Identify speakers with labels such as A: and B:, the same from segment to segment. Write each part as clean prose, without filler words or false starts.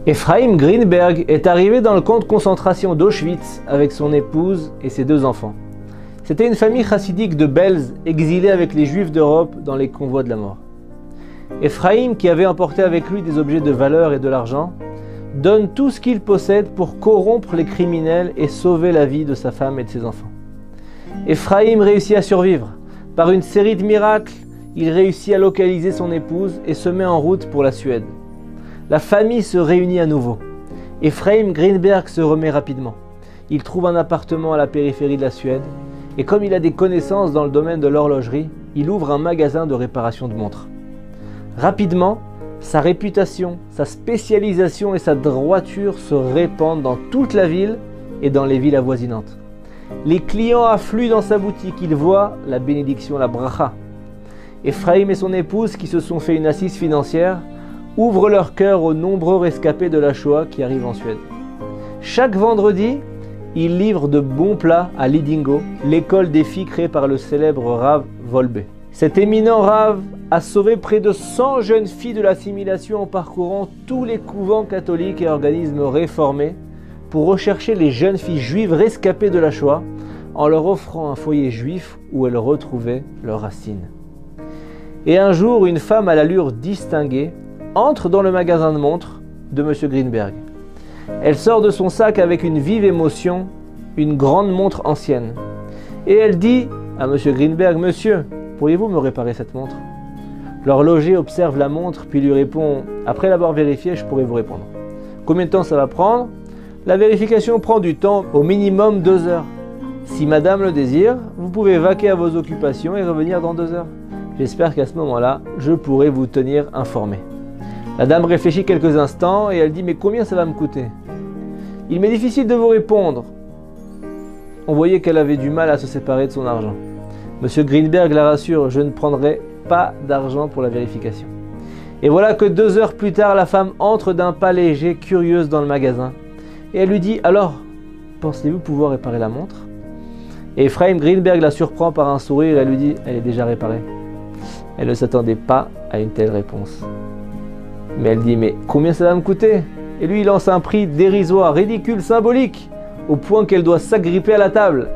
A: Ephraim Greenberg est arrivé dans le camp de concentration d'Auschwitz avec son épouse et ses 2 enfants. C'était une famille chassidique de Belz exilée avec les Juifs d'Europe dans les convois de la mort. Ephraim, qui avait emporté avec lui des objets de valeur et de l'argent, donne tout ce qu'il possède pour corrompre les criminels et sauver la vie de sa femme et de ses enfants. Ephraim réussit à survivre. Par une série de miracles, il réussit à localiser son épouse et se met en route pour la Suède. La famille se réunit à nouveau. Ephraim Greenberg se remet rapidement. Il trouve un appartement à la périphérie de la Suède et comme il a des connaissances dans le domaine de l'horlogerie, il ouvre un magasin de réparation de montres. Rapidement, sa réputation, sa spécialisation et sa droiture se répandent dans toute la ville et dans les villes avoisinantes. Les clients affluent dans sa boutique, ils voient la bénédiction, la bracha. Ephraim et son épouse, qui se sont fait une assise financière, ouvrent leur cœur aux nombreux rescapés de la Shoah qui arrivent en Suède. Chaque vendredi, ils livrent de bons plats à Lidingö, l'école des filles créée par le célèbre Rav Wolbe. Cet éminent Rav a sauvé près de 100 jeunes filles de l'assimilation en parcourant tous les couvents catholiques et organismes réformés pour rechercher les jeunes filles juives rescapées de la Shoah en leur offrant un foyer juif où elles retrouvaient leurs racines. Et un jour, une femme à l'allure distinguée entre dans le magasin de montres de M. Greenberg. Elle sort de son sac avec une vive émotion une grande montre ancienne. Et elle dit à M. Greenberg: « Monsieur, pourriez-vous me réparer cette montre ?» L'horloger observe la montre puis lui répond: « Après l'avoir vérifiée, je pourrai vous répondre. » Combien de temps ça va prendre? La vérification prend du temps, au minimum 2 heures. Si madame le désire, vous pouvez vaquer à vos occupations et revenir dans 2 heures. J'espère qu'à ce moment-là, je pourrai vous tenir informé. La dame réfléchit quelques instants et elle dit: « Mais combien ça va me coûter ?» Il m'est difficile de vous répondre. On voyait qu'elle avait du mal à se séparer de son argent. Monsieur Greenberg la rassure: « Je ne prendrai pas d'argent pour la vérification. » Et voilà que 2 heures plus tard, la femme entre d'un pas léger, curieuse dans le magasin. Et elle lui dit: « Alors, pensez-vous pouvoir réparer la montre ?» Et Ephraim Greenberg la surprend par un sourire et elle lui dit: « Elle est déjà réparée. » Elle ne s'attendait pas à une telle réponse. Mais elle dit: « Mais combien ça va me coûter ?» Et lui, il lance un prix dérisoire, ridicule, symbolique, au point qu'elle doit s'agripper à la table.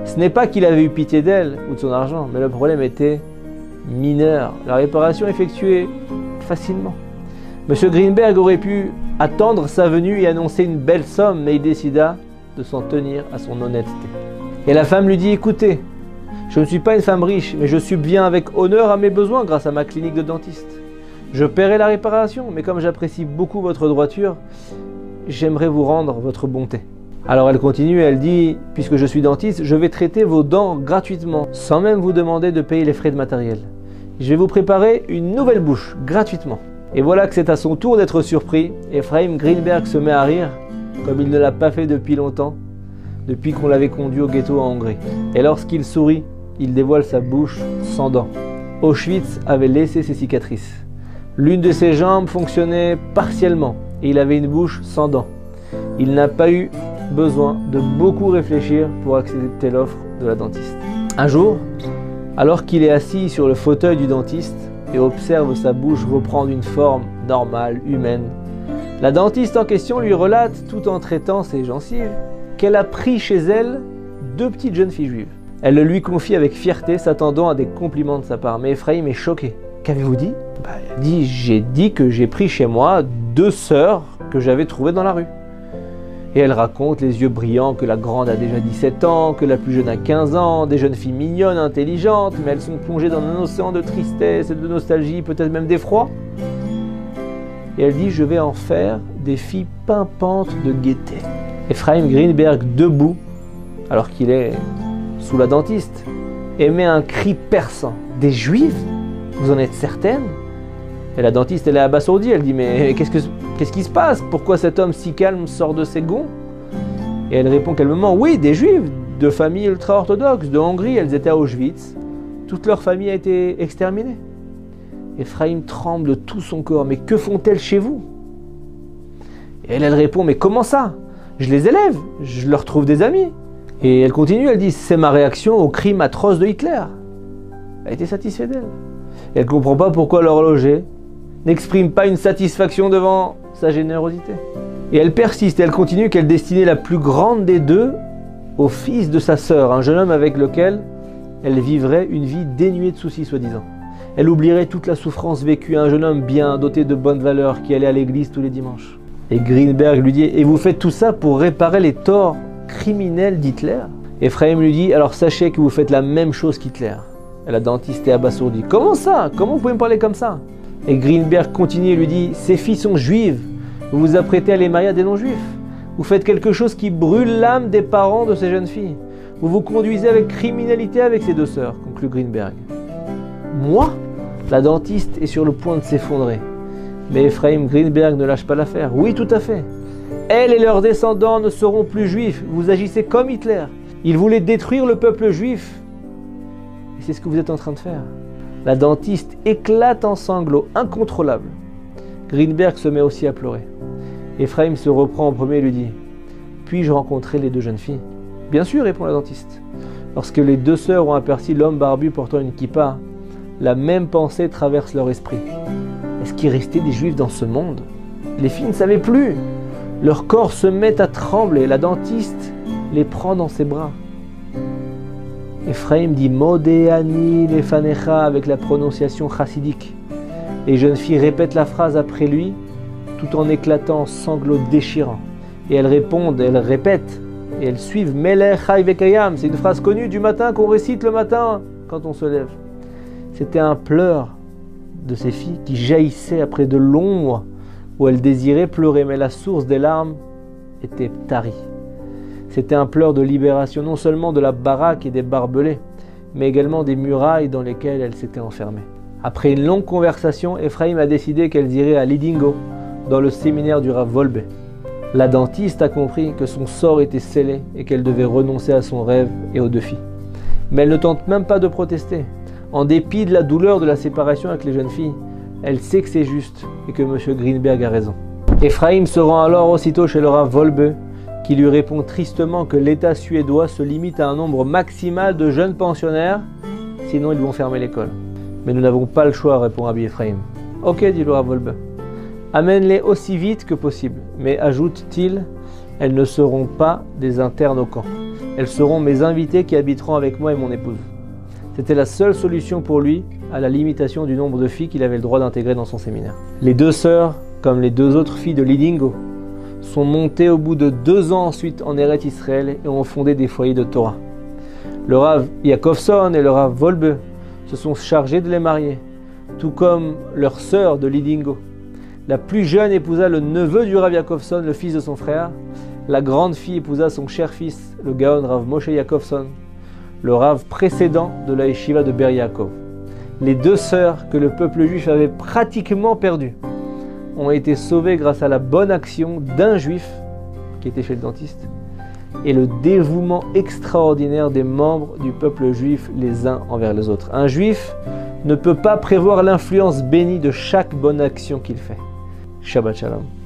A: Ce n'est pas qu'il avait eu pitié d'elle ou de son argent, mais le problème était mineur. La réparation effectuée facilement. Monsieur Greenberg aurait pu attendre sa venue et annoncer une belle somme, mais il décida de s'en tenir à son honnêteté. Et la femme lui dit: « Écoutez, je ne suis pas une femme riche, mais je subviens avec honneur à mes besoins grâce à ma clinique de dentiste. Je paierai la réparation, mais comme j'apprécie beaucoup votre droiture, j'aimerais vous rendre votre bonté. » Alors elle continue et elle dit: « Puisque je suis dentiste, je vais traiter vos dents gratuitement, sans même vous demander de payer les frais de matériel. Je vais vous préparer une nouvelle bouche, gratuitement. » Et voilà que c'est à son tour d'être surpris. Ephraim Greenberg se met à rire, comme il ne l'a pas fait depuis longtemps, depuis qu'on l'avait conduit au ghetto en Hongrie. Et lorsqu'il sourit, il dévoile sa bouche sans dents. Auschwitz avait laissé ses cicatrices. L'une de ses jambes fonctionnait partiellement et il avait une bouche sans dents. Il n'a pas eu besoin de beaucoup réfléchir pour accepter l'offre de la dentiste. Un jour, alors qu'il est assis sur le fauteuil du dentiste et observe sa bouche reprendre une forme normale, humaine, la dentiste en question lui relate, tout en traitant ses gencives, qu'elle a pris chez elle 2 petites jeunes filles juives. Elle le lui confie avec fierté, s'attendant à des compliments de sa part. Mais Ephraim est choqué. « Qu'avez-vous dit ?» Elle dit: « J'ai dit que j'ai pris chez moi 2 sœurs que j'avais trouvées dans la rue. » Et elle raconte, les yeux brillants, que la grande a déjà 17 ans, que la plus jeune a 15 ans, des jeunes filles mignonnes, intelligentes, mais elles sont plongées dans un océan de tristesse et de nostalgie, peut-être même d'effroi. Et elle dit: « Je vais en faire des filles pimpantes de gaieté. » Ephraim Greenberg, debout, alors qu'il est sous la dentiste, émet un cri perçant. « Des juifs? Vous en êtes certaine ?» Et la dentiste, elle est abasourdie, elle dit: « Mais qu'est-ce qui se passe? Pourquoi cet homme si calme sort de ses gonds ?» Et elle répond calmement: « Oui, des juifs, de familles ultra-orthodoxes, de Hongrie, elles étaient à Auschwitz. Toute leur famille a été exterminée. » Ephraim tremble de tout son corps. « Mais que font-elles chez vous ?» Et elle répond: « Mais comment ça? Je les élève, je leur trouve des amis. » Et elle continue, elle dit: « C'est ma réaction au crime atroce de Hitler. » Elle était satisfaite d'elle. Elle ne comprend pas pourquoi l'horloger n'exprime pas une satisfaction devant sa générosité. Et elle persiste, et elle continue qu'elle destinait la plus grande des deux au fils de sa sœur, un jeune homme avec lequel elle vivrait une vie dénuée de soucis soi-disant. Elle oublierait toute la souffrance vécue, un jeune homme bien, doté de bonnes valeurs, qui allait à l'église tous les dimanches. Et Greenberg lui dit, et vous faites tout ça pour réparer les torts criminels d'Hitler? Ephraim lui dit, alors sachez que vous faites la même chose qu'Hitler. Et la dentiste est abasourdie. Comment ça? Comment vous pouvez me parler comme ça? Et Greenberg continue et lui dit, ces filles sont juives, vous vous apprêtez à les marier à des non-juifs. Vous faites quelque chose qui brûle l'âme des parents de ces jeunes filles. Vous vous conduisez avec criminalité avec ces deux sœurs, conclut Greenberg. Moi? La dentiste est sur le point de s'effondrer. Mais Ephraim Greenberg ne lâche pas l'affaire. Oui, tout à fait. Elle et leurs descendants ne seront plus juifs. Vous agissez comme Hitler. Il voulait détruire le peuple juif. Et c'est ce que vous êtes en train de faire. La dentiste éclate en sanglots incontrôlables. Greenberg se met aussi à pleurer. Ephraim se reprend en premier et lui dit « Puis-je rencontrer les deux jeunes filles ?»« Bien sûr, répond la dentiste. Lorsque les deux sœurs ont aperçu l'homme barbu portant une kippa, la même pensée traverse leur esprit. Est-ce qu'il restait des juifs dans ce monde? Les filles ne savaient plus. Leur corps se met à trembler. La dentiste les prend dans ses bras. Ephraim dit Modéani lefanecha avec la prononciation chassidique. Les jeunes filles répètent la phrase après lui tout en éclatant en sanglots déchirants. Et elles répondent, elles répètent, et elles suivent Melech Chai Vekayam. C'est une phrase connue du matin qu'on récite le matin quand on se lève. C'était un pleur de ces filles qui jaillissait après de longs mois où elles désiraient pleurer, mais la source des larmes était tarie. C'était un pleur de libération non seulement de la baraque et des barbelés, mais également des murailles dans lesquelles elles s'étaient enfermées. Après une longue conversation, Ephraim a décidé qu'elles iraient à Lidingo, dans le séminaire du Rav Wolbe. La dentiste a compris que son sort était scellé et qu'elle devait renoncer à son rêve et aux deux filles. Mais elle ne tente même pas de protester. En dépit de la douleur de la séparation avec les jeunes filles, elle sait que c'est juste et que M. Greenberg a raison. Ephraim se rend alors aussitôt chez le Rav Wolbe, qui lui répond tristement que l'État suédois se limite à un nombre maximal de jeunes pensionnaires, sinon ils vont fermer l'école. Mais nous n'avons pas le choix, répond Rabbi Ephraim. Ok, dit le Rav Wolbe. Amène-les aussi vite que possible, mais ajoute-t-il, elles ne seront pas des internes au camp. Elles seront mes invités qui habiteront avec moi et mon épouse. C'était la seule solution pour lui à la limitation du nombre de filles qu'il avait le droit d'intégrer dans son séminaire. Les deux sœurs, comme les deux autres filles de Lidingo, sont montées au bout de 2 ans ensuite en Eretz Israël et ont fondé des foyers de Torah. Le Rav Yakovson et le Rav Wolbe se sont chargés de les marier, tout comme leur sœur de Lidingo. La plus jeune épousa le neveu du Rav Yakovson, le fils de son frère. La grande fille épousa son cher fils, le Gaon Rav Moshe Yakovson, le Rav précédent de la Yeshiva de Ber Yaakov. Les deux sœurs que le peuple juif avait pratiquement perdues ont été sauvées grâce à la bonne action d'un juif qui était chez le dentiste et le dévouement extraordinaire des membres du peuple juif les uns envers les autres. Un juif ne peut pas prévoir l'influence bénie de chaque bonne action qu'il fait. Shabbat Shalom.